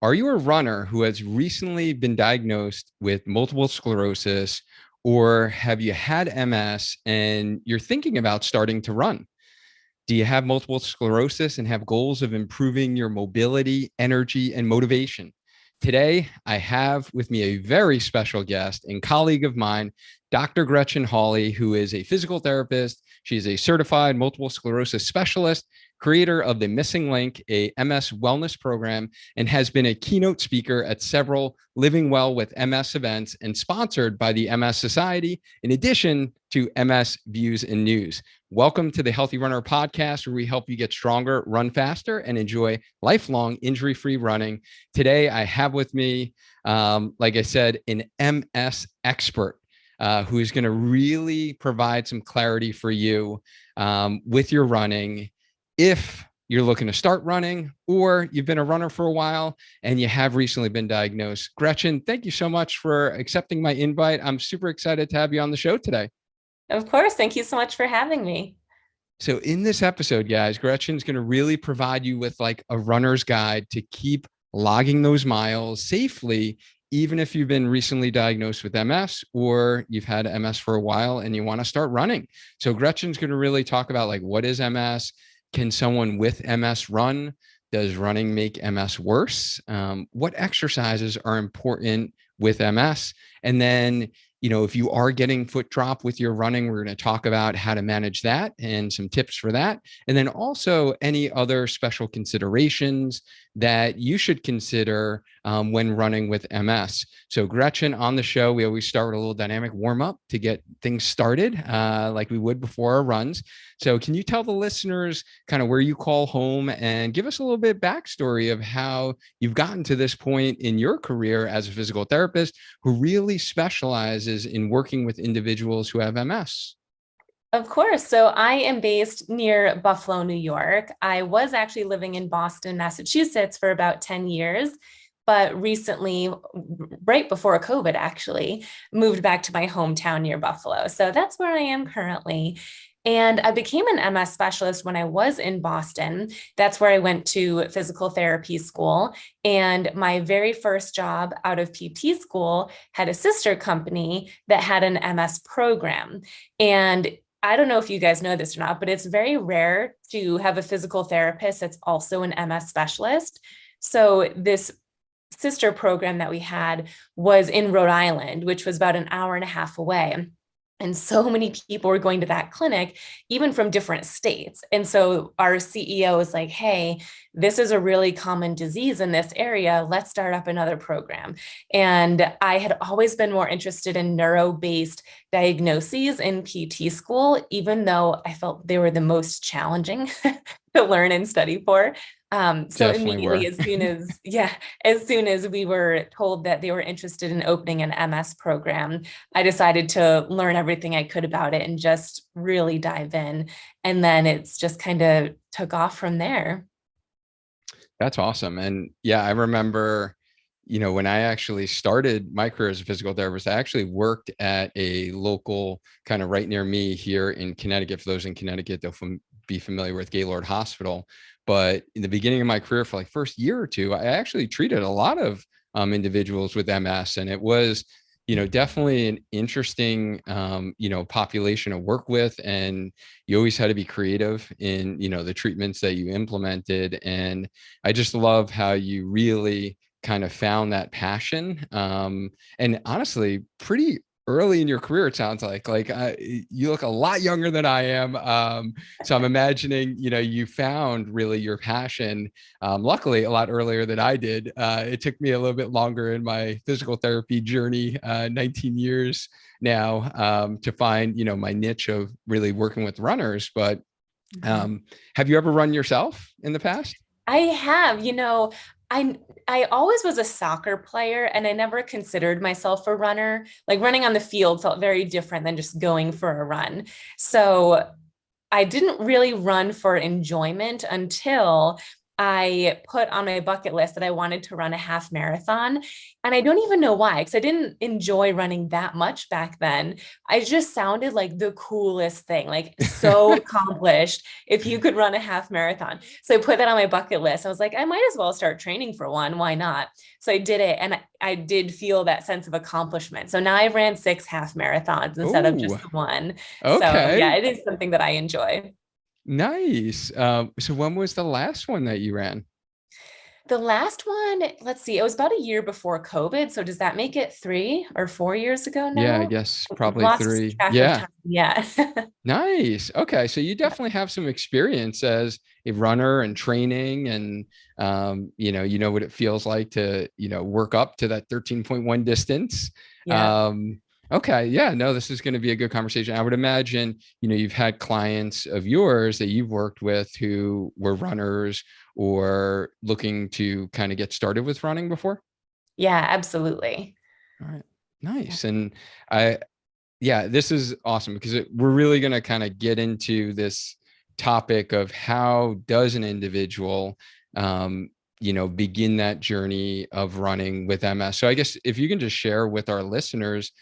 Are you a runner who has recently been diagnosed with multiple sclerosis, or have you had MS and you're thinking about starting to run? Do you have multiple sclerosis and have goals of improving your mobility, energy, and motivation? Today, I have with me a very special guest and colleague of mine, Dr. Gretchen Hawley, who is a physical therapist. She is a certified multiple sclerosis specialist, creator of the MSing LINK, a MS wellness program, and has been a keynote speaker at several Living Well with MS events and sponsored by the MS Society, in addition to MS Views and News. Welcome to the Healthy Runner podcast, where we help you get stronger, run faster, and enjoy lifelong injury-free running. Today, I have with me, like I said, an MS expert who is going to really provide some clarity for you with your running. If you're looking to start running, or you've been a runner for a while and you have recently been diagnosed. Gretchen, thank you so much for accepting my invite. I'm super excited to have you on the show today. Of course. Thank you so much for having me. So in this episode, guys, Gretchen's going to really provide you with like a runner's guide to keep logging those miles safely, even if you've been recently diagnosed with MS or you've had MS for a while and you want to start running. So Gretchen's going to really talk about like, what is MS? Can someone with MS run? Does running make MS worse? What exercises are important with MS? And then, if you are getting foot drop with your running, we're going to talk about how to manage that and some tips for that. And then also any other special considerations that you should consider when running with MS. So Gretchen, on the show, we always start with a little dynamic warm up to get things started like we would before our runs. So can you tell the listeners kind of where you call home and give us a little bit backstory of how you've gotten to this point in your career as a physical therapist who really specializes in working with individuals who have MS? Of course. So I am based near Buffalo, New York. I was actually living in Boston, Massachusetts for about 10 years, but recently, right before COVID, actually moved back to my hometown near Buffalo. So that's where I am currently. And I became an MS specialist when I was in Boston. That's where I went to physical therapy school. And my very first job out of PT school had a sister company that had an MS program. And I don't know if you guys know this or not, but it's very rare to have a physical therapist that's also an MS specialist. So this sister program that we had was in Rhode Island, which was about an hour and a half away. And so many people were going to that clinic, even from different states. And so our CEO was like, hey, this is a really common disease in this area. Let's start up another program. And I had always been more interested in neuro-based diagnoses in PT school, even though I felt they were the most challenging to learn and study for. So Definitely immediately, were. as soon as we were told that they were interested in opening an MS program, I decided to learn everything I could about it and just really dive in. And then it's just kind of took off from there. That's awesome. And yeah, I remember, when I actually started my career as a physical therapist, I actually worked at a local kind of right near me here in Connecticut. For those in Connecticut, they'll be familiar with Gaylord Hospital. But in the beginning of my career, for like first year or two, I actually treated a lot of individuals with MS, and it was, definitely an interesting, population to work with. And you always had to be creative in, the treatments that you implemented. And I just love how you really kind of found that passion. And honestly, pretty early in your career, it sounds like you look a lot younger than I am. So I'm imagining, you found really your passion. Luckily, a lot earlier than I did. It took me a little bit longer in my physical therapy journey, 19 years now, to find, my niche of really working with runners. But have you ever run yourself in the past? I have, I I always was a soccer player and I never considered myself a runner. Like running on the field felt very different than just going for a run. So I didn't really run for enjoyment until I put on my bucket list that I wanted to run a half marathon. And I don't even know why, because I didn't enjoy running that much back then. I just sounded like the coolest thing, like so accomplished if you could run a half marathon. So I put that on my bucket list. I was like, I might as well start training for one. Why not? So I did it. And I did feel that sense of accomplishment. So now I've ran 6 half marathons instead of just Oh, the one. So yeah, okay. it is something that I enjoy. Nice. So when was the last one that you ran? The last one, let's see, it was about a year before COVID. So does that make it 3 or 4 years ago Yeah, I now? guess probably Lost 3. track of Yeah. time. Yeah. Nice. Okay. So you definitely have some experience as a runner and training and you know what it feels like to, work up to that 13.1 distance. Yeah. Um, okay. Yeah, no, this is going to be a good conversation. I would imagine, you've had clients of yours that you've worked with who were runners or looking to kind of get started with running before. Yeah, absolutely. All right. Yeah. Nice. And I yeah, this is awesome because we're really going to kind of get into this topic of how does an individual, begin that journey of running with MS. So I guess if you can just share with our listeners,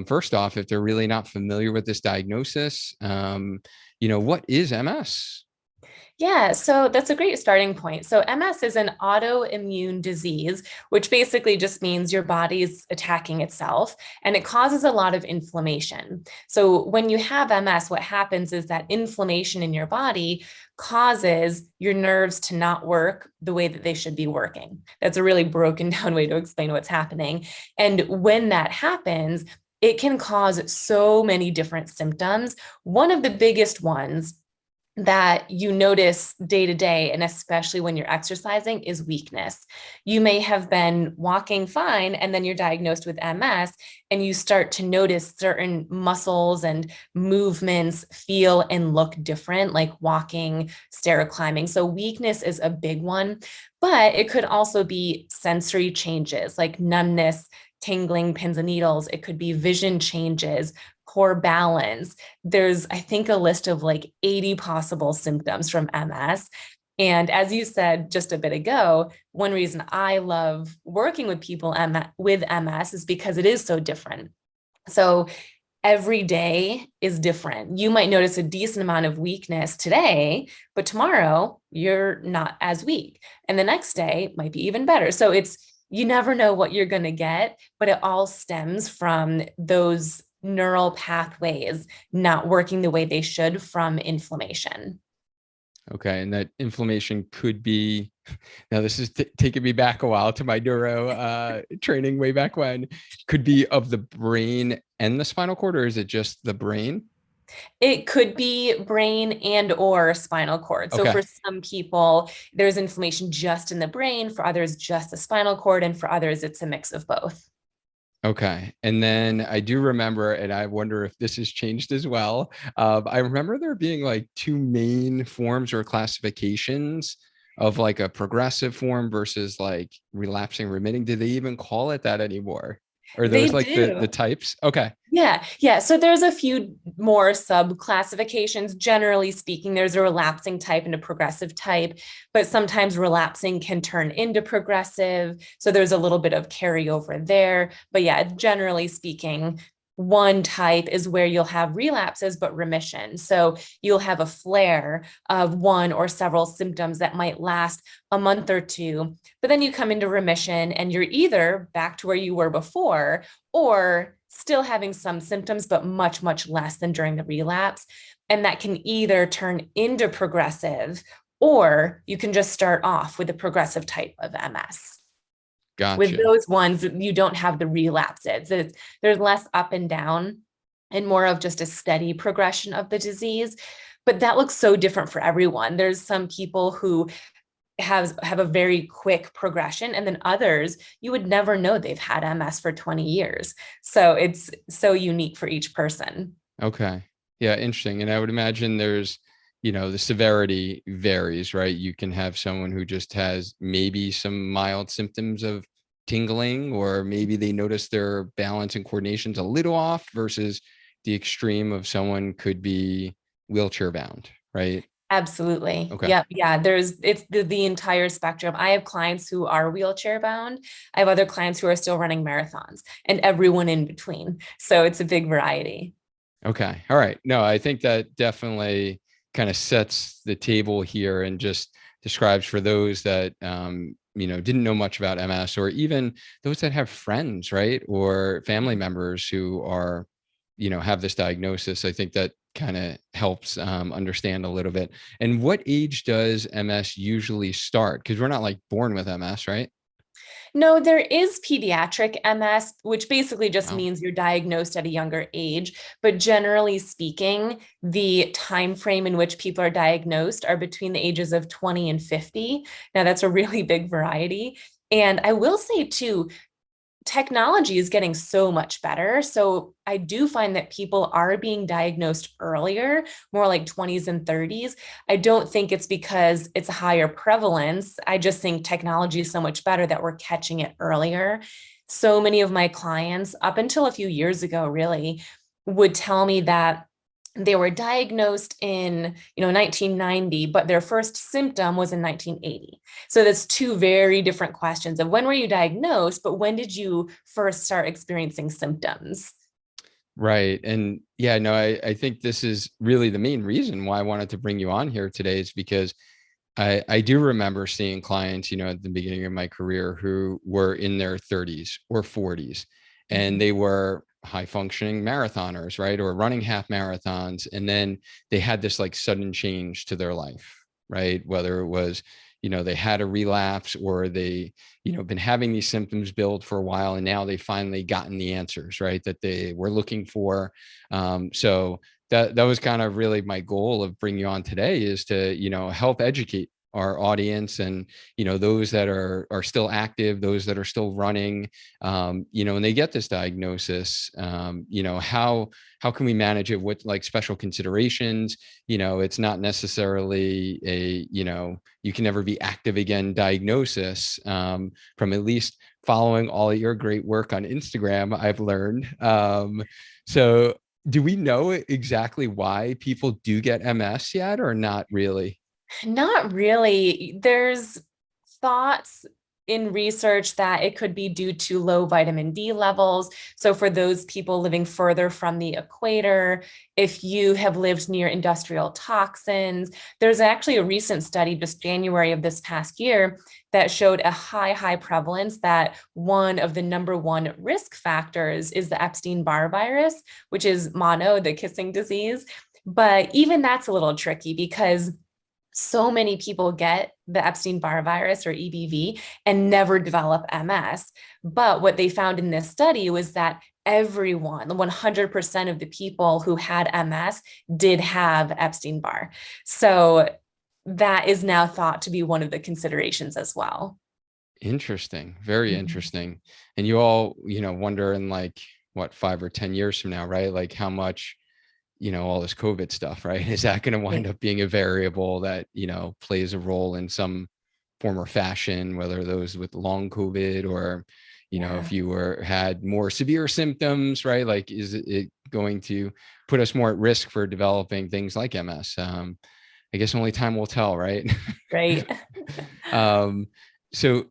first off, if they're really not familiar with this diagnosis, what is MS? Yeah, so that's a great starting point. So, MS is an autoimmune disease, which basically just means your body's attacking itself and it causes a lot of inflammation. So, when you have MS, what happens is that inflammation in your body causes your nerves to not work the way that they should be working. That's a really broken down way to explain what's happening. And when that happens, it can cause so many different symptoms. One of the biggest ones that you notice day to day, and especially when you're exercising, is weakness. You may have been walking fine, and then you're diagnosed with MS, and you start to notice certain muscles and movements feel and look different, like walking, stair climbing. So, weakness is a big one, but it could also be sensory changes like numbness, tingling, pins and needles. It could be vision changes, poor balance. There's, I think, a list of like 80 possible symptoms from MS. And as you said just a bit ago, one reason I love working with people with MS is because it is so different. So every day is different. You might notice a decent amount of weakness today, but tomorrow you're not as weak. And the next day might be even better. So you never know what you're going to get, but it all stems from those neural pathways not working the way they should from inflammation. Okay. And that inflammation could be, now this is taking me back a while to my neuro training way back when, could be of the brain and the spinal cord, or is it just the brain? It could be brain and or spinal cord. So Okay. for some people, there's inflammation just in the brain, for others, just the spinal cord, and for others, it's a mix of both. Okay. And then I do remember, and I wonder if this has changed as well. I remember there being like two main forms or classifications of like a progressive form versus like relapsing remitting. Do they even call it that anymore? Or They those like the do. types? Okay. Yeah, yeah. So there's a few more sub classifications. Generally speaking, there's a relapsing type and a progressive type, but sometimes relapsing can turn into progressive. So there's a little bit of carryover there. But yeah, generally speaking, one type is where you'll have relapses but remission. So you'll have a flare of one or several symptoms that might last a month or two, but then you come into remission and you're either back to where you were before or still having some symptoms, but much, much less than during the relapse. And that can either turn into progressive or you can just start off with a progressive type of MS. With Gotcha. those ones, you don't have the relapses. There's less up and down and more of just a steady progression of the disease. But that looks so different for everyone. There's some people who have a very quick progression, and then others you would never know they've had MS for 20 years. So it's so unique for each person. Okay. Yeah, interesting. And I would imagine there's, the severity varies, right? You can have someone who just has maybe some mild symptoms of tingling, or maybe they notice their balance and coordination's a little off versus the extreme of someone could be wheelchair bound, right? Absolutely. Okay. Yep. Yeah. It's the entire spectrum. I have clients who are wheelchair bound. I have other clients who are still running marathons and everyone in between. So it's a big variety. Okay. All right. No, I think that definitely kind of sets the table here and just describes for those that didn't know much about MS, or even those that have friends, right? Or family members who are, have this diagnosis. I think that kind of helps understand a little bit. And what age does MS usually start? Because we're not like born with MS, right? No, there is pediatric MS, which basically just Wow. means you're diagnosed at a younger age. But generally speaking, the time frame in which people are diagnosed are between the ages of 20 and 50. Now, that's a really big variety. And I will say too, technology is getting so much better. So I do find that people are being diagnosed earlier, more like 20s and 30s. I don't think it's because it's a higher prevalence. I just think technology is so much better that we're catching it earlier. So many of my clients, up until a few years ago, really, would tell me that they were diagnosed in 1990, but their first symptom was in 1980. So that's two very different questions of when were you diagnosed, but when did you first start experiencing symptoms? Right. And yeah, no, I think this is really the main reason why I wanted to bring you on here today, is because I do remember seeing clients, at the beginning of my career who were in their 30s or 40s, and Mhm. they were high functioning marathoners, right? Or running half marathons. And then they had this like sudden change to their life, right? Whether it was, they had a relapse, or they, been having these symptoms build for a while, and now they finally gotten the answers, right? That they were looking for. So that was kind of really my goal of bringing you on today, is to help educate our audience, and those that are still active, those that are still running, and they get this diagnosis, how can we manage it with like special considerations. It's not necessarily a you can never be active again diagnosis, from at least following all of your great work on Instagram, I've learned. So do we know exactly why people do get MS yet, or not really? Not really. There's thoughts in research that it could be due to low vitamin D levels. So, for those people living further from the equator, if you have lived near industrial toxins, there's actually a recent study just January of this past year that showed a high prevalence that one of the number one risk factors is the Epstein-Barr virus, which is mono, the kissing disease. But even that's a little tricky because so many people get the Epstein-Barr virus or EBV and never develop MS. But what they found in this study was that everyone, 100% of the people who had MS did have Epstein-Barr. So that is now thought to be one of the considerations as well. Interesting, very Mhm. interesting. And you all, wonder in like what, 5 or 10 years from now, right? Like how much, all this COVID stuff, right? Is that going to wind Right. up being a variable that, plays a role in some form or fashion, whether those with long COVID, or, Yeah. if you had more severe symptoms, right? Like, is it going to put us more at risk for developing things like MS? I guess only time will tell, right? Right. um, so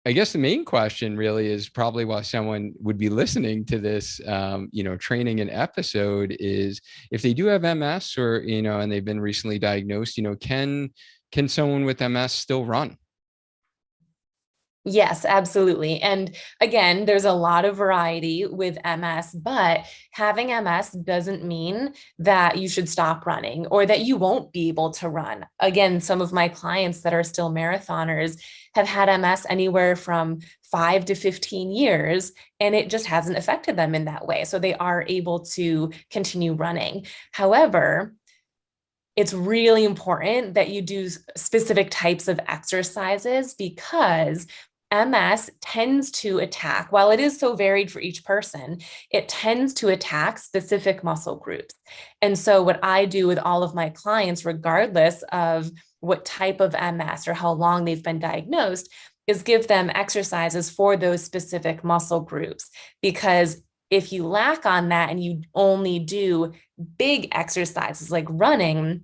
I guess the main question really is probably why someone would be listening to this, training and episode, is if they do have MS, or, and they've been recently diagnosed, can someone with MS still run? Yes, absolutely. And again, there's a lot of variety with MS, but having MS doesn't mean that you should stop running or that you won't be able to run. Again, some of my clients that are still marathoners have had MS anywhere from 5 to 15 years, and it just hasn't affected them in that way. So they are able to continue running. However, it's really important that you do specific types of exercises because MS tends to attack, while it is so varied for each person, it tends to attack specific muscle groups. And so, what I do with all of my clients, regardless of what type of MS or how long they've been diagnosed, is give them exercises for those specific muscle groups. Because if you lack on that and you only do big exercises like running,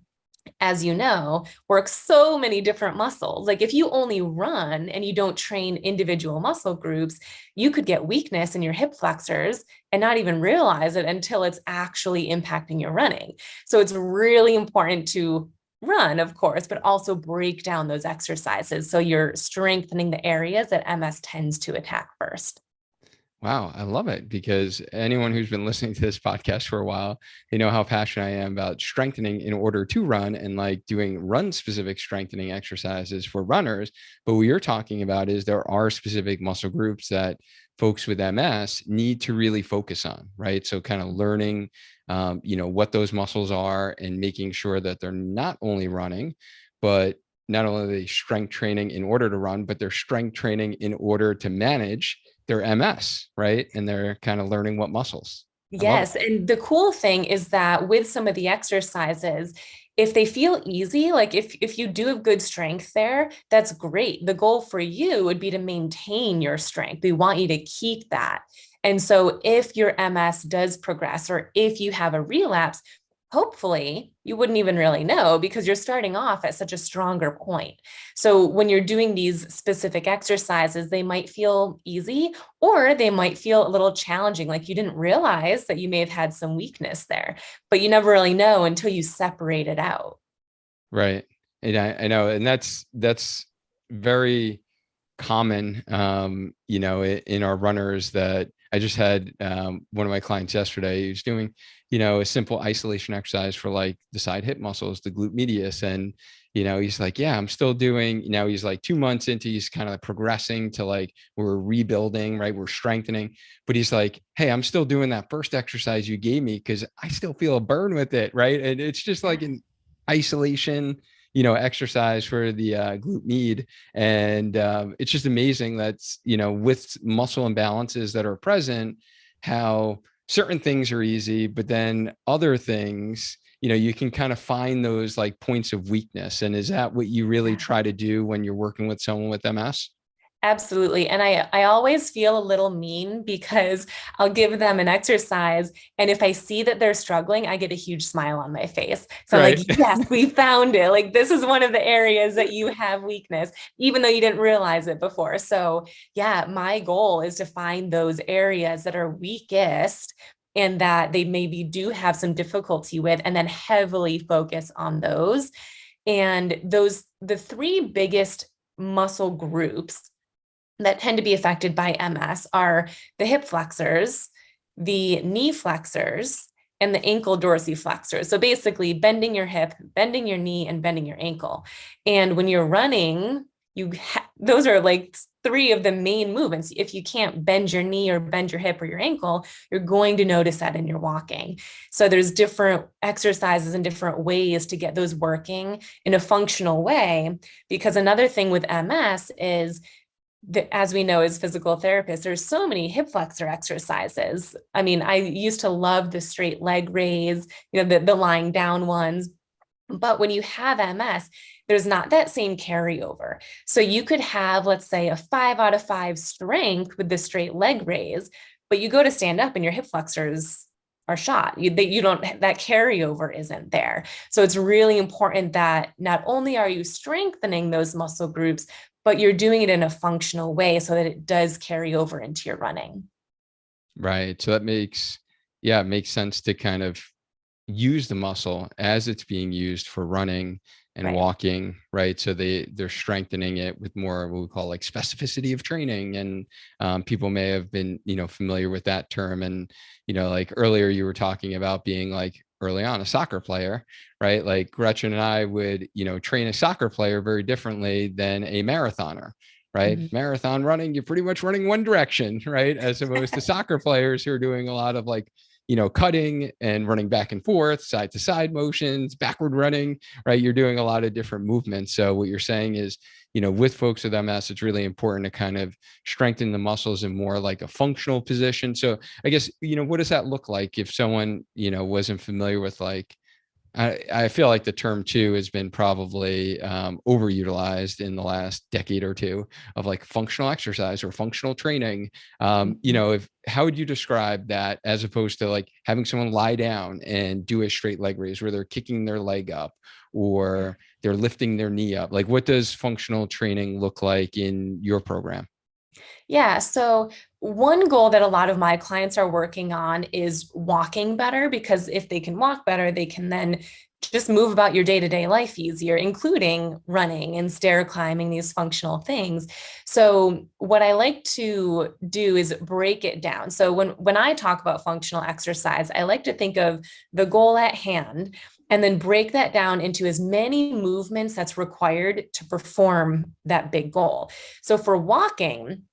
as you know, works so many different muscles. Like if you only run and you don't train individual muscle groups, you could get weakness in your hip flexors and not even realize it until it's actually impacting your running. So it's really important to run, of course, but also break down those exercises so you're strengthening the areas that MS tends to attack first. Wow, I love it, because anyone who's been listening to this podcast for a while, they know how passionate I am about strengthening in order to run, and like doing run specific strengthening exercises for runners. But what you're talking about is there are specific muscle groups that folks with MS need to really focus on, right? So kind of learning, what those muscles are, and making sure that they're not only running, but not only are they strength training in order to run, but they're strength training in order to manage their MS, right? And they're kind of learning what muscles. I love it. Yes. And the cool thing is that with some of the exercises, if they feel easy, like if you do have good strength there, that's great. The goal for you would be to maintain your strength. We want you to keep that. And so if your MS does progress or if you have a relapse, hopefully you wouldn't even really know because you're starting off at such a stronger point. So when you're doing these specific exercises, they might feel easy or they might feel a little challenging, like you didn't realize that you may have had some weakness there, but you never really know until you separate it out. Right. And I know, and that's very common, in our runners. That I just had one of my clients yesterday. He was doing, a simple isolation exercise for like the side hip muscles, the glute medius. And, he's like, yeah, I'm still doing, he's like 2 months into, he's kind of progressing to like, we're rebuilding, right? We're strengthening, but he's like, hey, I'm still doing that first exercise you gave me because I still feel a burn with it. Right. And it's just like an isolation, exercise for the glute med. And it's just amazing that's, with muscle imbalances that are present, how certain things are easy, but then other things, you can kind of find those like points of weakness. And is that what you really try to do when you're working with someone with MS? Absolutely. And I always feel a little mean because I'll give them an exercise. And if I see that they're struggling, I get a huge smile on my face. So I'm like, Right. yes, we found it. Like, this is one of the areas that you have weakness, even though you didn't realize it before. So, yeah, my goal is to find those areas that are weakest and that they maybe do have some difficulty with, and then heavily focus on those. And the three biggest muscle groups that tend to be affected by MS are the hip flexors, the knee flexors, and the ankle dorsiflexors. So basically, bending your hip, bending your knee, and bending your ankle. And when you're running, those are like three of the main movements. If you can't bend your knee or bend your hip or your ankle, you're going to notice that in your walking. So there's different exercises and different ways to get those working in a functional way. Because another thing with MS is as we know as physical therapists, there's so many hip flexor exercises. I mean, I used to love the straight leg raise, the lying down ones. But when you have MS, there's not that same carryover. So you could have, let's say, a 5 out of 5 strength with the straight leg raise, but you go to stand up and your hip flexors are shot. You don't, that carryover isn't there. So it's really important that not only are you strengthening those muscle groups, but you're doing it in a functional way so that it does carry over into your running. Right. So that makes sense to kind of use the muscle as it's being used for running and Right. walking, right? So they're strengthening it with more what we call like specificity of training. And people may have been, familiar with that term. And, like earlier you were talking about being like early on a soccer player, right? Like Gretchen and I would, train a soccer player very differently than a marathoner. Right. Mhm. Marathon running, you're pretty much running one direction, right? As opposed to soccer players who are doing a lot of like, cutting and running back and forth, side to side motions, backward running, right? You're doing a lot of different movements. So what you're saying is, with folks with MS, it's really important to kind of strengthen the muscles in more like a functional position. So I guess, what does that look like if someone, wasn't familiar with like I feel like the term too has been probably overutilized in the last decade or two of like functional exercise or functional training. Mhm. If how would you describe that as opposed to like having someone lie down and do a straight leg raise where they're kicking their leg up or they're lifting their knee up? Like, what does functional training look like in your program? Yeah. So, one goal that a lot of my clients are working on is walking better, because if they can walk better, they can then just move about your day to day life easier, including running and stair climbing, these functional things. So, what I like to do is break it down. So, when I talk about functional exercise, I like to think of the goal at hand and then break that down into as many movements that's required to perform that big goal. So, for walking,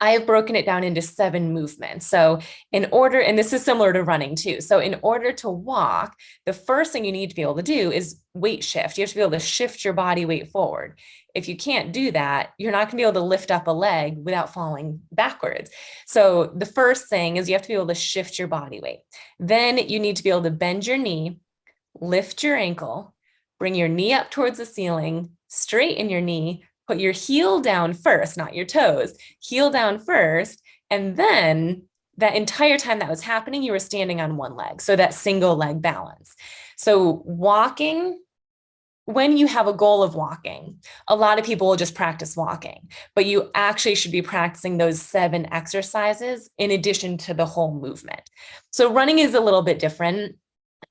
I have broken it down into 7 movements. So, in order, and this is similar to running too. So, in order to walk, the first thing you need to be able to do is weight shift. You have to be able to shift your body weight forward. If you can't do that, you're not going to be able to lift up a leg without falling backwards. So, the first thing is you have to be able to shift your body weight. Then you need to be able to bend your knee, lift your ankle, bring your knee up towards the ceiling, straighten your knee, put your heel down first, not your toes, heel down first. And then that entire time that was happening, you were standing on one leg. So that single leg balance. So walking, when you have a goal of walking, a lot of people will just practice walking, but you actually should be practicing those 7 exercises in addition to the whole movement. So running is a little bit different,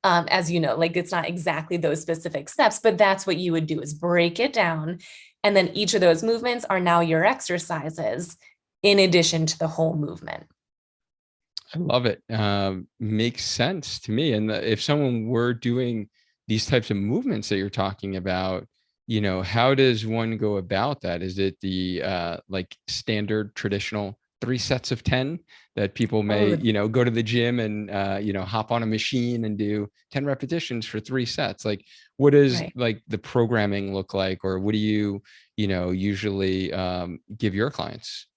as you know, like it's not exactly those specific steps, but that's what you would do, is break it down. And then each of those movements are now your exercises in addition to the whole movement. I love it. Makes sense to me. And if someone were doing these types of movements that you're talking about, how does one go about that? Is it the like standard traditional 3 sets of 10 that people may, Oh, go to the gym and hop on a machine and do 10 repetitions for 3 sets? Like, what does right. like the programming look like, or what do you, usually give your clients?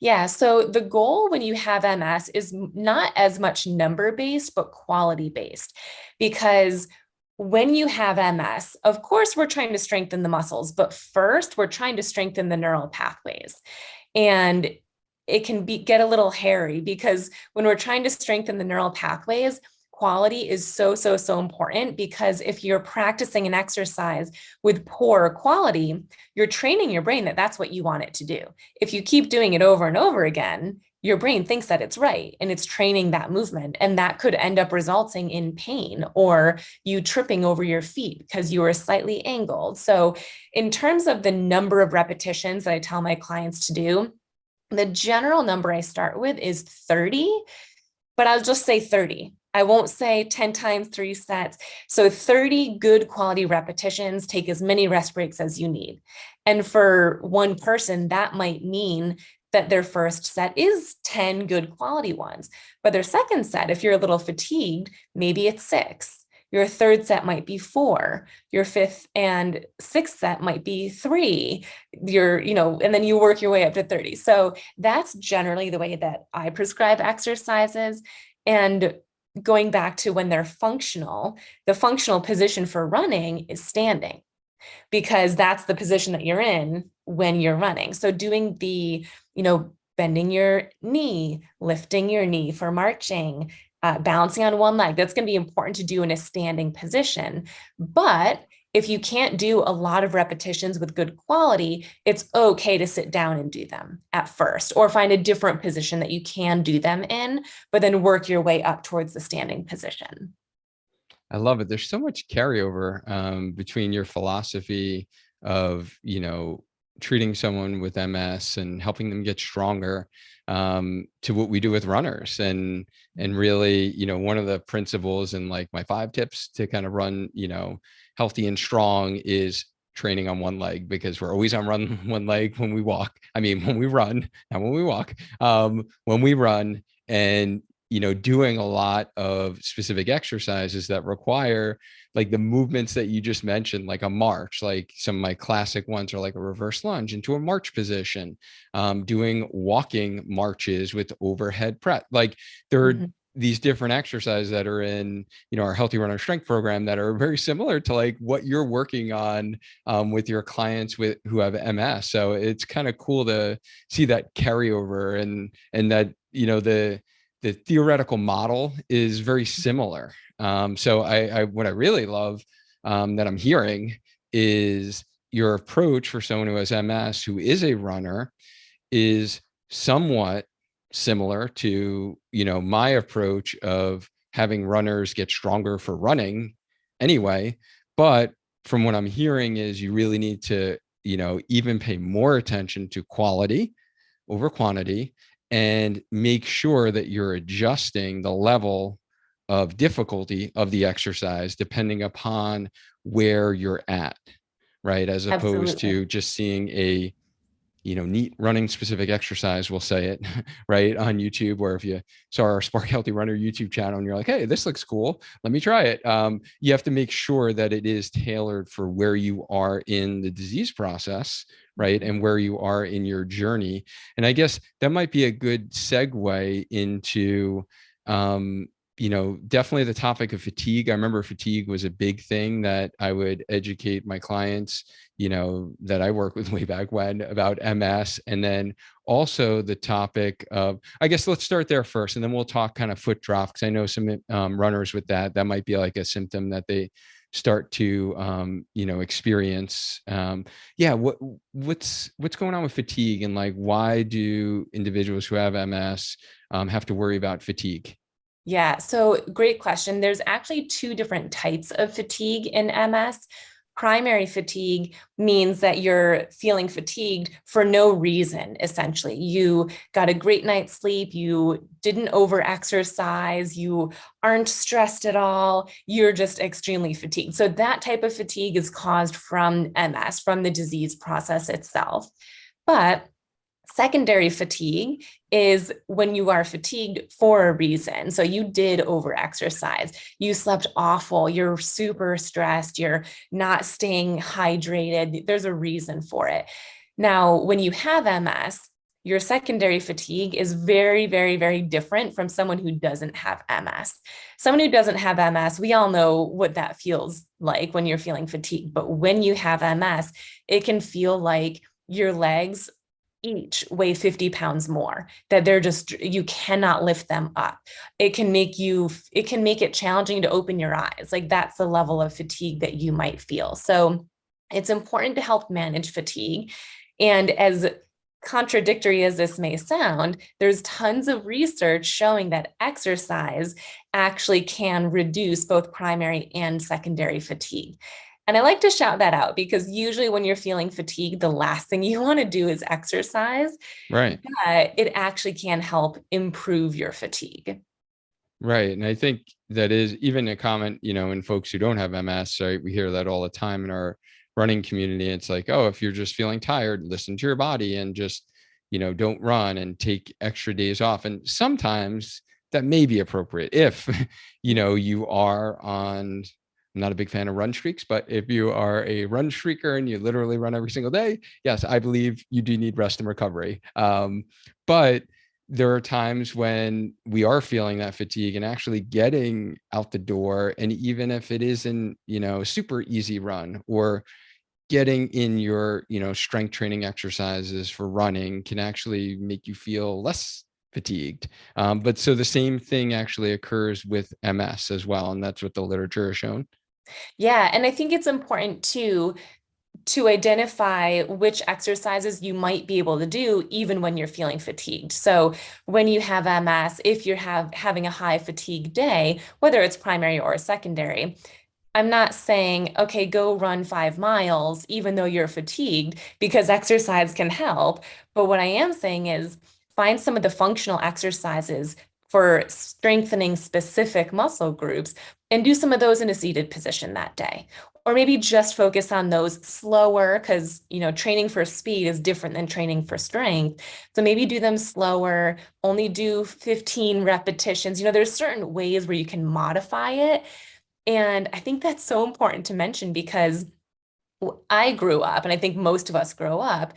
Yeah. So the goal when you have MS is not as much number based, but quality based. Because when you have MS, of course, we're trying to strengthen the muscles, but first, we're trying to strengthen the neural pathways. And it can get a little hairy, because when we're trying to strengthen the neural pathways, quality is so important, because if you're practicing an exercise with poor quality, you're training your brain that that's what you want it to do. If you keep doing it over and over again, your brain thinks that it's right and it's training that movement, and that could end up resulting in pain or you tripping over your feet because you were slightly angled. So in terms of the number of repetitions that I tell my clients to do, the general number I start with is 30, but I'll just say 30. I won't say 10 times 3 sets. So 30 good quality repetitions, take as many rest breaks as you need. And for one person, that might mean that their first set is 10 good quality ones. But their second set, if you're a little fatigued, maybe it's 6. Your third set might be 4. Your fifth and sixth set might be 3. And then you work your way up to 30. So that's generally the way that I prescribe exercises. And going back to when they're functional, the functional position for running is standing, because that's the position that you're in when you're running. So doing bending your knee, lifting your knee for marching, balancing on one leg, that's going to be important to do in a standing position. But if you can't do a lot of repetitions with good quality, it's okay to sit down and do them at first, or find a different position that you can do them in, but then work your way up towards the standing position. I love it. There's so much carryover between your philosophy of, treating someone with MS and helping them get stronger to what we do with runners. And really, one of the principles and like my 5 tips to kind of run, healthy and strong is training on one leg, because we're always on run one leg when we walk. I mean, when we run, not when we walk, when we run. And doing a lot of specific exercises that require like the movements that you just mentioned, like a march. Like some of my classic ones are like a reverse lunge into a march position, doing walking marches with overhead press. Like there are Mhm. these different exercises that are in, our Healthy Runner Strength program that are very similar to like what you're working on with your clients with who have MS. So it's kind of cool to see that carryover, and that, the theoretical model is very similar. So I what I really love that I'm hearing is your approach for someone who has MS, who is a runner, is somewhat similar to, my approach of having runners get stronger for running anyway. But from what I'm hearing is you really need to, even pay more attention to quality over quantity, and make sure that you're adjusting the level of difficulty of the exercise depending upon where you're at, right? As opposed Absolutely. to just seeing a, neat running specific exercise, we'll say it, right, on YouTube, or if you saw our Spark Healthy Runner YouTube channel and you're like, hey, this looks cool, let me try it. You have to make sure that it is tailored for where you are in the disease process, right, and where you are in your journey. And I guess that might be a good segue into, definitely the topic of fatigue. I remember fatigue was a big thing that I would educate my clients, that I work with way back when, about MS. And then also the topic of, I guess let's start there first, and then we'll talk kind of foot drop, because I know some runners with that might be like a symptom that they start to, experience. Yeah, what's going on with fatigue, and like why do individuals who have MS have to worry about fatigue? Yeah, so great question. There's actually two different types of fatigue in MS. Primary fatigue means that you're feeling fatigued for no reason, essentially. You got a great night's sleep, you didn't overexercise, you aren't stressed at all, you're just extremely fatigued. So that type of fatigue is caused from MS, from the disease process itself. But secondary fatigue is when you are fatigued for a reason. So you did overexercise, you slept awful, you're super stressed, you're not staying hydrated. There's a reason for it. Now, when you have MS, your secondary fatigue is very, very, very different from someone who doesn't have MS. Someone who doesn't have MS, we all know what that feels like when you're feeling fatigued. But when you have MS, it can feel like your legs each weigh 50 pounds more, that they're just, you cannot lift them up. It can make it challenging to open your eyes. Like that's the level of fatigue that you might feel. So it's important to help manage fatigue. And as contradictory as this may sound, there's tons of research showing that exercise actually can reduce both primary and secondary fatigue. And I like to shout that out because usually when you're feeling fatigued, the last thing you want to do is exercise, Right. but it actually can help improve your fatigue. Right. And I think that is even a comment, in folks who don't have MS, right? We hear that all the time in our running community. It's like, oh, if you're just feeling tired, listen to your body and just, don't run and take extra days off. And sometimes that may be appropriate if, you are on, I'm not a big fan of run streaks, but if you are a run streaker and you literally run every single day, yes, I believe you do need rest and recovery. But there are times when we are feeling that fatigue and actually getting out the door. And even if it isn't, a super easy run, or getting in your, strength training exercises for running, can actually make you feel less fatigued. But so the same thing actually occurs with MS as well. And that's what the literature has shown. Yeah, and I think it's important to identify which exercises you might be able to do even when you're feeling fatigued. So when you have MS, if you're having a high fatigue day, whether it's primary or secondary, I'm not saying, okay, go run 5 miles, even though you're fatigued, because exercise can help. But what I am saying is find some of the functional exercises for strengthening specific muscle groups and do some of those in a seated position that day. Or maybe just focus on those slower, because training for speed is different than training for strength. So maybe do them slower, only do 15 repetitions. There's certain ways where you can modify it. And I think that's so important to mention because I grew up, and I think most of us grow up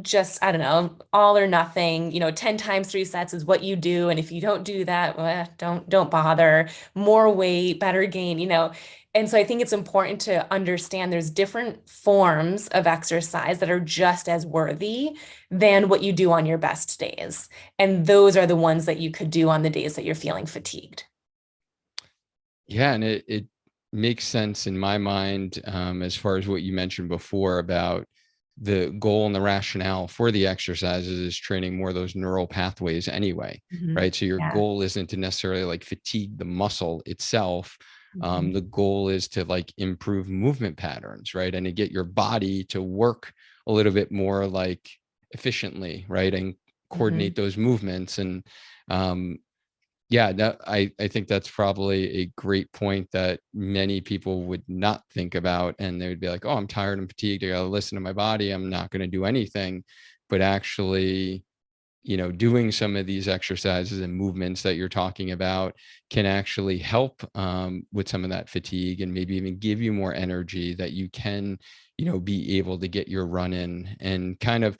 just, I don't know, all or nothing, 10 times 3 sets is what you do. And if you don't do that, well, don't bother. More weight, better gain. And so I think it's important to understand there's different forms of exercise that are just as worthy than what you do on your best days. And those are the ones that you could do on the days that you're feeling fatigued. Yeah, and it makes sense in my mind, as far as what you mentioned before about the goal and the rationale for the exercises is training more of those neural pathways anyway, Mhm. right? So your Yeah. goal isn't to necessarily like fatigue the muscle itself. The Mhm. goal is to like improve movement patterns, right? And to get your body to work a little bit more like efficiently, right? And coordinate Mhm. those movements. And um, yeah, I think that's probably a great point that many people would not think about. And they would be like, oh, I'm tired and fatigued. I got to listen to my body. I'm not going to do anything. But actually, doing some of these exercises and movements that you're talking about can actually help, with some of that fatigue and maybe even give you more energy that you can, be able to get your run in and kind of,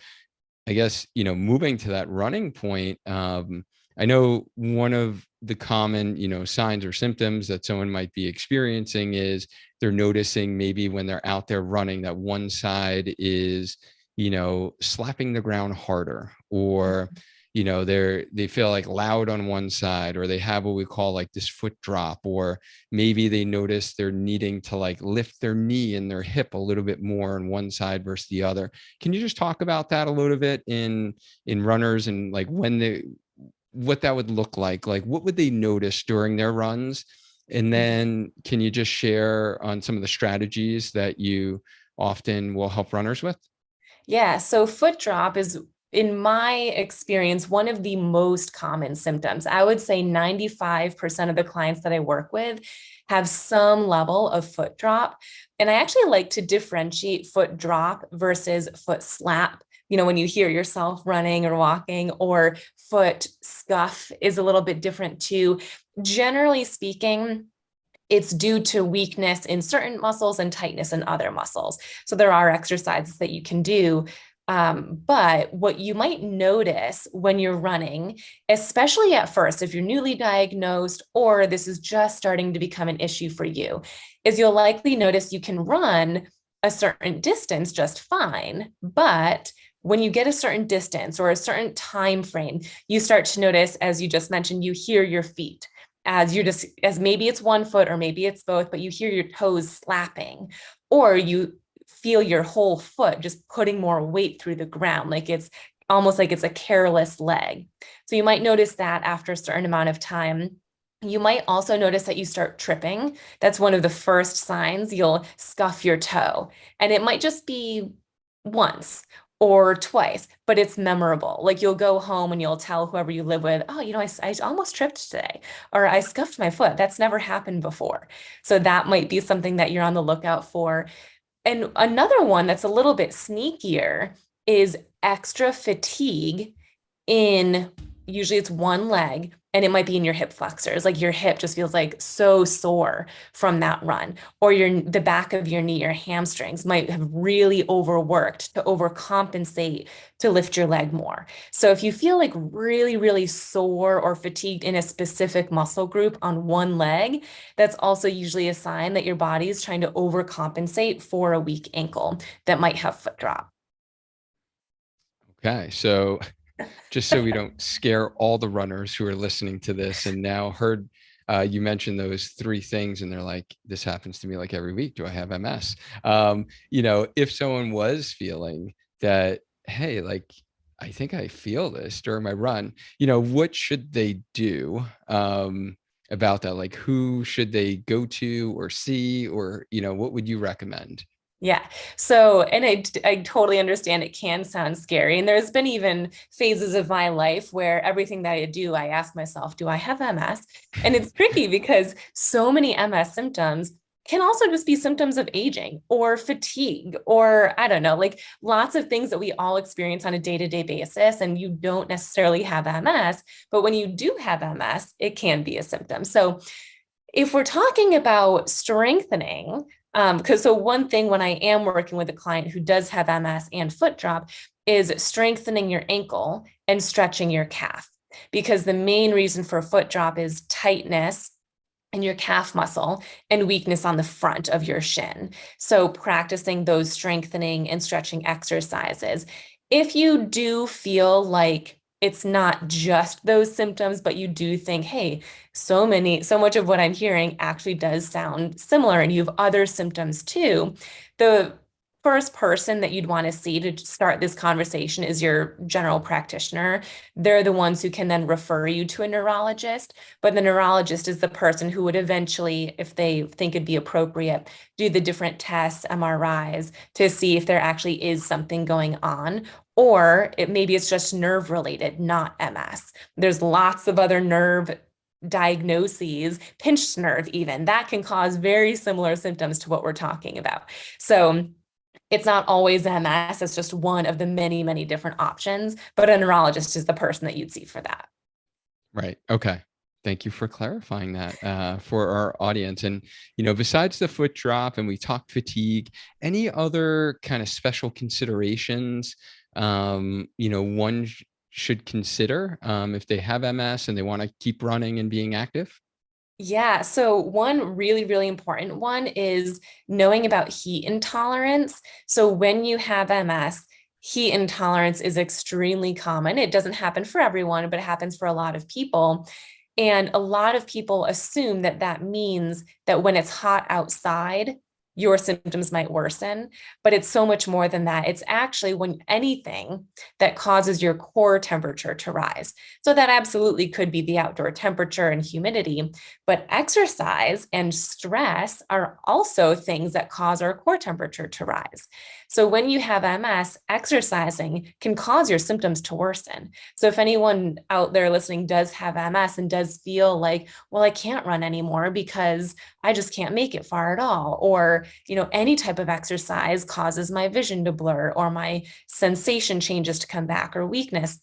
I guess, moving to that running point, I know one of the common, signs or symptoms that someone might be experiencing is they're noticing maybe when they're out there running that one side is, slapping the ground harder, or, they feel like loud on one side, or they have what we call like this foot drop, or maybe they notice they're needing to like lift their knee and their hip a little bit more on one side versus the other. Can you just talk about that a little bit in runners, and like when they, what that would look like what would they notice during their runs? And then can you just share on some of the strategies that you often will help runners with? Yeah, so foot drop is, in my experience, one of the most common symptoms. I would say 95% of the clients that I work with have some level of foot drop. And I actually like to differentiate foot drop versus foot slap. When you hear yourself running or walking, or foot scuff is a little bit different too. Generally speaking, it's due to weakness in certain muscles and tightness in other muscles. So there are exercises that you can do. But what you might notice when you're running, especially at first, if you're newly diagnosed or this is just starting to become an issue for you, is you'll likely notice you can run a certain distance just fine. But when you get a certain distance or a certain time frame, you start to notice, as you just mentioned, you hear your feet as you're just, as maybe it's one foot or maybe it's both, but you hear your toes slapping, or you feel your whole foot just putting more weight through the ground, like it's almost like it's a careless leg. So you might notice that after a certain amount of time. You might also notice that you start tripping. That's one of the first signs. You'll scuff your toe, and it might just be once or twice, but it's memorable. Like you'll go home and you'll tell whoever you live with, oh, I almost tripped today, or I scuffed my foot. That's never happened before. So that might be something that you're on the lookout for. And another one that's a little bit sneakier is extra fatigue in, usually it's one leg, and it might be in your hip flexors. Like your hip just feels like so sore from that run, or the back of your knee, your hamstrings might have really overworked to overcompensate to lift your leg more. So if you feel like really, really sore or fatigued in a specific muscle group on one leg, that's also usually a sign that your body is trying to overcompensate for a weak ankle that might have foot drop. Okay, so just so we don't scare all the runners who are listening to this and now heard, you mentioned those three things and they're like, this happens to me like every week. Do I have MS? If someone was feeling that, hey, like, I think I feel this during my run, what should they do, about that? Like, who should they go to or see, or, what would you recommend? Yeah. So, and I totally understand it can sound scary. And there's been even phases of my life where everything that I do, I ask myself, do I have MS? And it's tricky because so many MS symptoms can also just be symptoms of aging or fatigue, or I don't know, like lots of things that we all experience on a day-to-day basis. And you don't necessarily have MS, but when you do have MS, it can be a symptom. So if we're talking about strengthening, because so one thing when I am working with a client who does have MS and foot drop is strengthening your ankle and stretching your calf. Because the main reason for a foot drop is tightness in your calf muscle and weakness on the front of your shin. So practicing those strengthening and stretching exercises. If you do feel like it's not just those symptoms, but you do think, hey, so much of what I'm hearing actually does sound similar, and you have other symptoms too, the first person that you'd want to see to start this conversation is your general practitioner. They're the ones who can then refer you to a neurologist, but the neurologist is the person who would eventually, if they think it'd be appropriate, do the different tests, MRIs, to see if there actually is something going on, or maybe it's just nerve related, not MS. There's lots of other nerve diagnoses, pinched nerve even, that can cause very similar symptoms to what we're talking about. So it's not always MS, it's just one of the many, many different options, but a neurologist is the person that you'd see for that. Right. Okay. Thank you for clarifying that for our audience. And, besides the foot drop and we talked fatigue, any other kind of special considerations, one should consider if they have MS and they want to keep running and being active? Yeah, so one really, really important one is knowing about heat intolerance. So when you have MS, heat intolerance is extremely common. It doesn't happen for everyone, but it happens for a lot of people. And a lot of people assume that that means that when it's hot outside, your symptoms might worsen, but it's so much more than that. It's actually when anything that causes your core temperature to rise. So that absolutely could be the outdoor temperature and humidity, but exercise and stress are also things that cause our core temperature to rise. So when you have MS, exercising can cause your symptoms to worsen. So if anyone out there listening does have MS and does feel like, well, I can't run anymore because I just can't make it far at all, or any type of exercise causes my vision to blur or my sensation changes to come back, or weakness,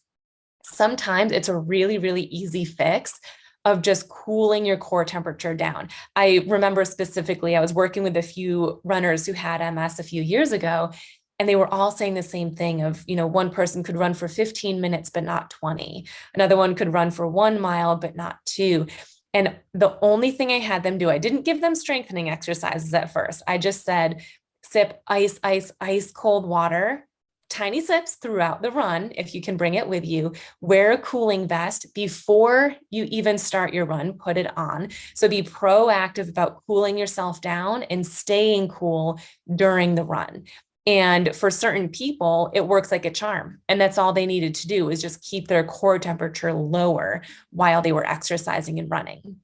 sometimes it's a really, really easy fix of just cooling your core temperature down. I remember specifically, I was working with a few runners who had MS a few years ago, and they were all saying the same thing of, one person could run for 15 minutes, but not 20. Another one could run for 1 mile, but not 2. And the only thing I had them do, I didn't give them strengthening exercises at first. I just said, sip ice, ice, ice cold water, tiny sips throughout the run, if you can bring it with you. Wear a cooling vest before you even start your run, put it on. So be proactive about cooling yourself down and staying cool during the run. And for certain people, it works like a charm. And that's all they needed to do is just keep their core temperature lower while they were exercising and running.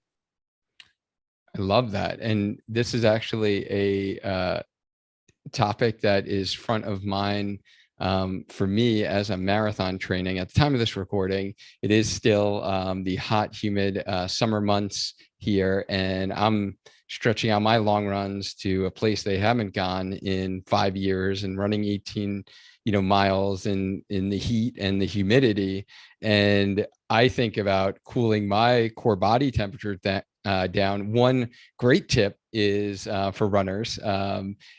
I love that. And this is actually a topic that is front of mind for me as a marathon training. At the time of this recording, it is still the hot, humid summer months here, and I'm stretching out my long runs to a place they haven't gone in 5 years and running 18 miles in the heat and the humidity. And I think about cooling my core body temperature down. One great tip is for runners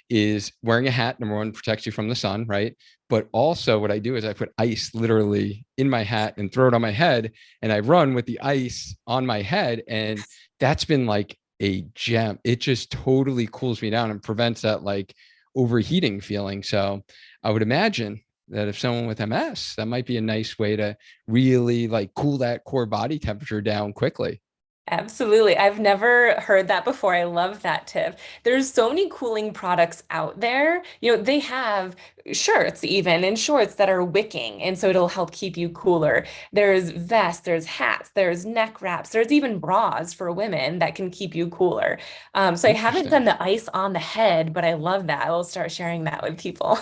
is wearing a hat. Number one, protects you from the sun, right? But also what I do is I put ice literally in my hat and throw it on my head, and I run with the ice on my head. And that's been like a gem. It just totally cools me down and prevents that like overheating feeling. So I would imagine that if someone with MS, that might be a nice way to really like cool that core body temperature down quickly. Absolutely. I've never heard that before. I love that tip. There's so many cooling products out there. They have shirts even and shorts that are wicking, and so it'll help keep you cooler. There's vests, there's hats, there's neck wraps, there's even bras for women that can keep you cooler. So I haven't Interesting. done the ice on the head, but I love that. I will start sharing that with people.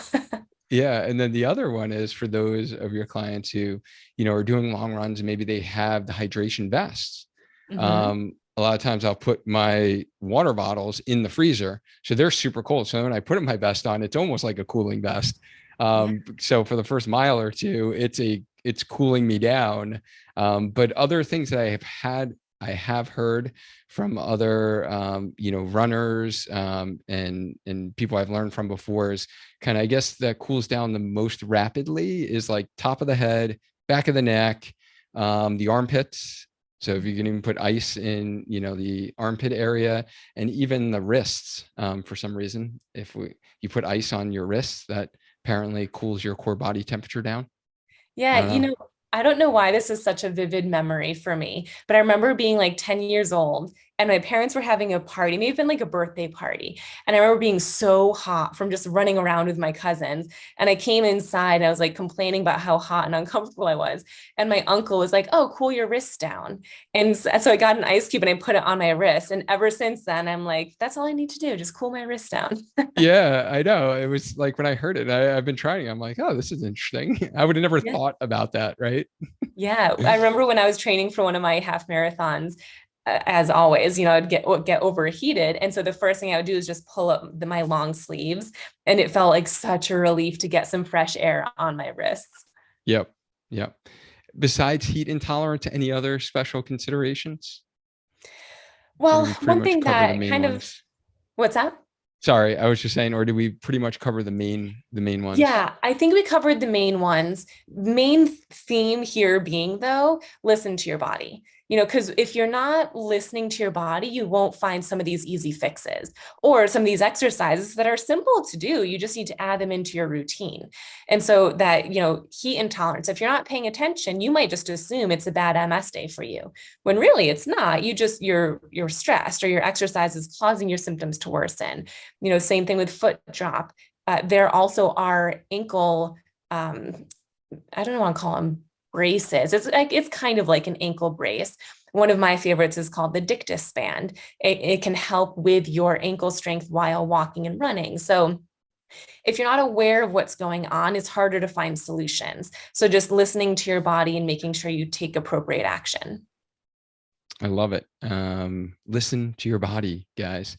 Yeah. And then the other one is for those of your clients who, are doing long runs and maybe they have the hydration vests. Mhm. A lot of times I'll put my water bottles in the freezer. So they're super cold. So when I put my vest on, it's almost like a cooling vest. Yeah. So for the first mile or two, it's cooling me down. But other things that I have had I have heard from other, runners, and people I've learned from before is kind of, I guess, that cools down the most rapidly is like top of the head, back of the neck, the armpits. So if you can even put ice in, the armpit area and even the wrists, for some reason, if you put ice on your wrists, that apparently cools your core body temperature down. I Yeah, don't know. I don't know why this is such a vivid memory for me, but I remember being like 10 years old and my parents were having a party, maybe even like a birthday party. And I remember being so hot from just running around with my cousins. And I came inside and I was like complaining about how hot and uncomfortable I was. And my uncle was like, "Oh, cool your wrists down." And so I got an ice cube and I put it on my wrist. And ever since then, I'm like, that's all I need to do, just cool my wrist down. Yeah, I know. It was like when I heard it, I've been trying. I'm like, oh, this is interesting. I would have never Yeah. thought about that, right? Yeah, I remember when I was training for one of my half marathons, as always, I'd get overheated, and so the first thing I would do is just pull up my long sleeves, and it felt like such a relief to get some fresh air on my wrists. Yep. Yep. Besides heat intolerance, any other special considerations? Or do Well, we pretty one much thing cover the that main kind of, ones? what's that? Sorry, I was just saying, or did we pretty much cover the main ones? Yeah, I think we covered the main ones. Main theme here being, though, listen to your body. Because if you're not listening to your body, you won't find some of these easy fixes or some of these exercises that are simple to do. You just need to add them into your routine. And so that, heat intolerance, if you're not paying attention, you might just assume it's a bad MS day for you, when really it's not. You're stressed or your exercise is causing your symptoms to worsen. Same thing with foot drop. There also are ankle, I don't want to call them braces. It's kind of like an ankle brace. One of my favorites is called the Dictus band. It can help with your ankle strength while walking and running. So if you're not aware of what's going on, it's harder to find solutions. So just listening to your body and making sure you take appropriate action. I love it. Listen to your body, guys.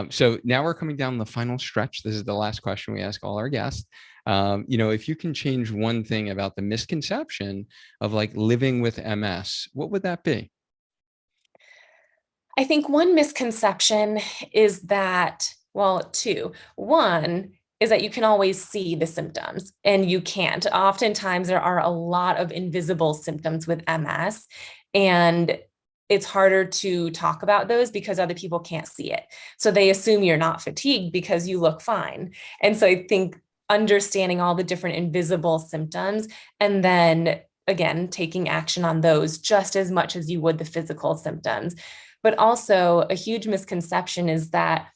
So now we're coming down the final stretch. This is the last question we ask all our guests. If you can change one thing about the misconception of like living with MS, what would that be? I think one misconception is that, well, two. One is that you can always see the symptoms, and you can't. Oftentimes, there are a lot of invisible symptoms with MS, and it's harder to talk about those because other people can't see it. So they assume you're not fatigued because you look fine. And so I think understanding all the different invisible symptoms and then again taking action on those just as much as you would the physical symptoms. But also, a huge misconception is that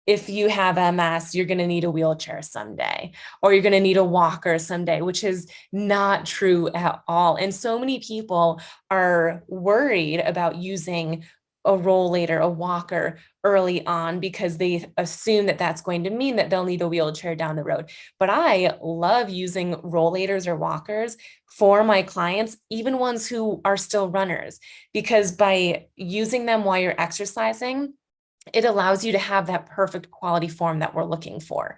if you have MS, you're going to need a wheelchair someday, or you're going to need a walker someday, which is not true at all. And so many people are worried about using a rollator, a walker early on because they assume that that's going to mean that they'll need a wheelchair down the road. But I love using rollators or walkers for my clients, even ones who are still runners, because by using them while you're exercising, it allows you to have that perfect quality form that we're looking for.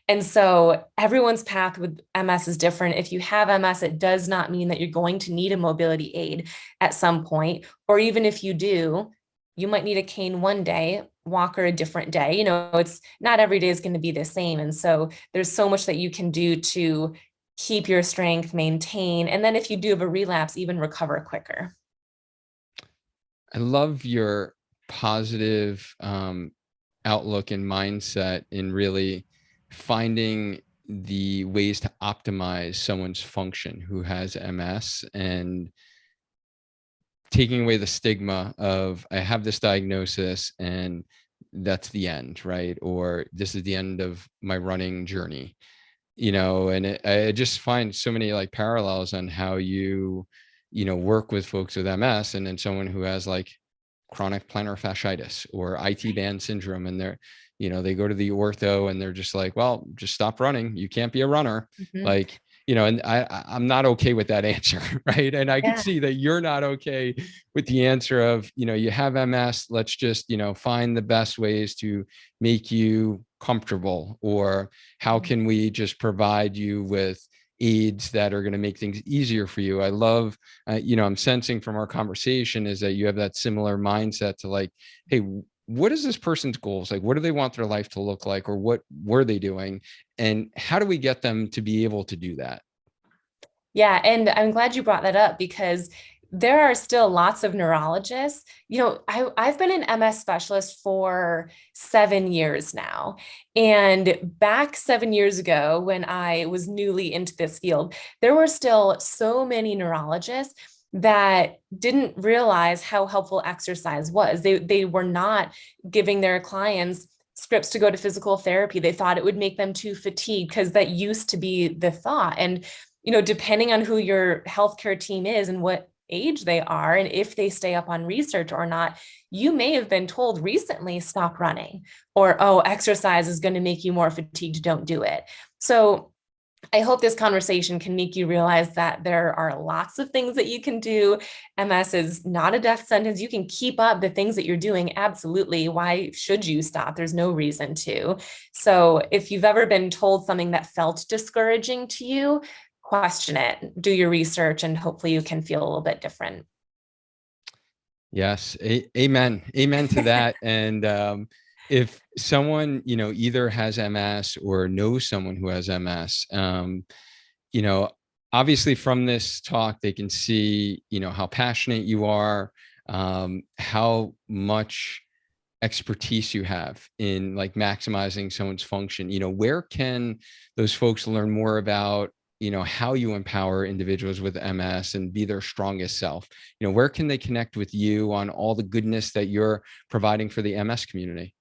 And so everyone's path with MS is different. If you have MS, it does not mean that you're going to need a mobility aid at some point, or even if you do, you might need a cane one day, walker a different day. It's not every day is going to be the same. And so there's so much that you can do to keep your strength, maintain, and then if you do have a relapse, even recover quicker. I love your positive outlook and mindset in really finding the ways to optimize someone's function who has MS and taking away the stigma of I have this diagnosis and that's the end, right? Or this is the end of my running journey, and I just find so many like parallels on how work with folks with MS and then someone who has like chronic plantar fasciitis or IT band syndrome. And they go to the ortho and they're just like, well, just stop running. You can't be a runner. Mhm. Like, and I'm not okay with that answer. Right. And I could Yeah. see that you're not okay with the answer of, you have MS. Let's just, find the best ways to make you comfortable, or how can we just provide you with aids that are going to make things easier for you. I love, I'm sensing from our conversation is that you have that similar mindset to like, hey, what is this person's goals? Like, what do they want their life to look like? Or what were they doing? And how do we get them to be able to do that? Yeah, and I'm glad you brought that up because there are still lots of neurologists. I've been an MS specialist for 7 years now. And back 7 years ago, when I was newly into this field, there were still so many neurologists that didn't realize how helpful exercise was. They were not giving their clients scripts to go to physical therapy. They thought it would make them too fatigued because that used to be the thought. And depending on who your healthcare team is and what age they are, and if they stay up on research or not, you may have been told recently, stop running, or, oh, exercise is going to make you more fatigued, don't do it. So I hope this conversation can make you realize that there are lots of things that you can do. MS is not a death sentence. You can keep up the things that you're doing. Absolutely. Why should you stop? There's no reason to. So if you've ever been told something that felt discouraging to you, question it, do your research, and hopefully you can feel a little bit different. Yes. Amen. Amen to that. And if someone, either has MS or knows someone who has MS, you know, obviously from this talk, they can see, how passionate you are, how much expertise you have in like maximizing someone's function. Where can those folks learn more about, how you empower individuals with MS and be their strongest self? Where can they connect with you on all the goodness that you're providing for the MS community?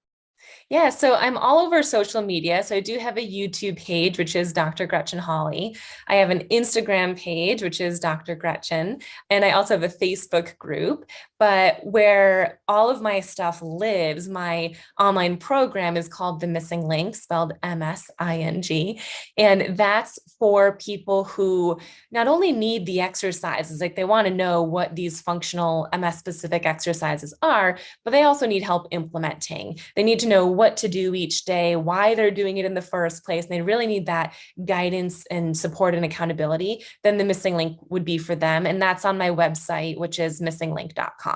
Yeah, so I'm all over social media. So I do have a YouTube page, which is Dr. Gretchen Hawley. I have an Instagram page, which is Dr. Gretchen. And I also have a Facebook group. But where all of my stuff lives, my online program is called the MSing LINK, spelled MSing. And that's for people who not only need the exercises, like they want to know what these functional MS specific exercises are, but they also need help implementing. They need to know what to do each day, why they're doing it in the first place. And they really need that guidance and support and accountability. Then the MSing LINK would be for them. And that's on my website, which is MSingLink.com.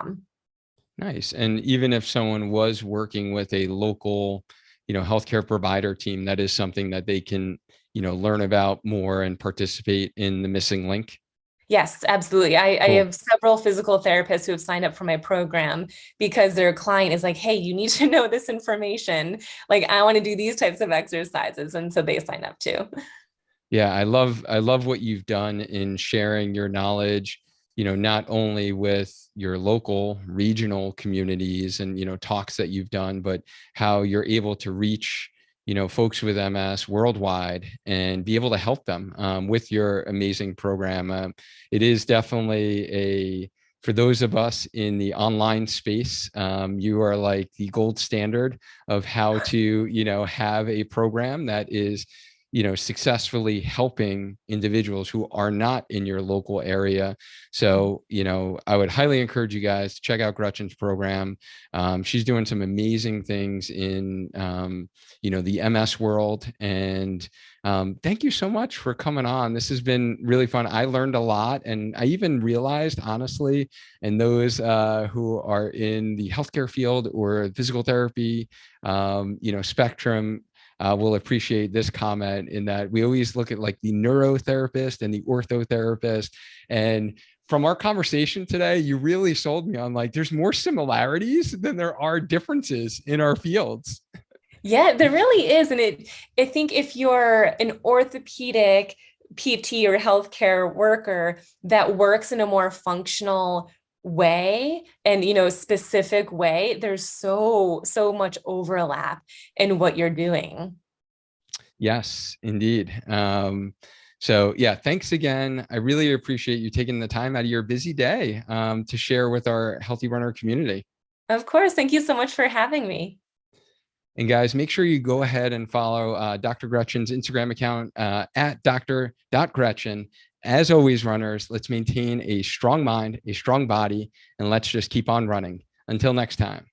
Nice. And even if someone was working with a local, healthcare provider team, that is something that they can, learn about more and participate in the MSing LINK. Yes, absolutely. I Cool. have several physical therapists who have signed up for my program because their client is like, hey, you need to know this information. Like, I want to do these types of exercises. And so they sign up too. Yeah, I love what you've done in sharing your knowledge, not only with your local regional communities and, talks that you've done, but how you're able to reach, folks with MS worldwide and be able to help them with your amazing program. It is definitely for those of us in the online space, you are like the gold standard of how to, have a program that is, successfully helping individuals who are not in your local area. So, I would highly encourage you guys to check out Gretchen's program. She's doing some amazing things in, the MS world. And thank you so much for coming on. This has been really fun. I learned a lot. And I even realized, honestly, and those who are in the healthcare field or physical therapy, spectrum, will appreciate this comment in that we always look at like the neurotherapist and the orthotherapist. And from our conversation today, you really sold me on like, there's more similarities than there are differences in our fields. Yeah, there really is. And I think if you're an orthopedic PT or healthcare worker that works in a more functional way and specific way, there's so much overlap in what you're doing. Yes, indeed. So yeah, thanks again. I really appreciate you taking the time out of your busy day to share with our Healthy Runner community. Of course. Thank you so much for having me. And guys, make sure you go ahead and follow Dr. Gretchen's Instagram account at dr.gretchen. As always, runners, let's maintain a strong mind, a strong body, and let's just keep on running. Until next time.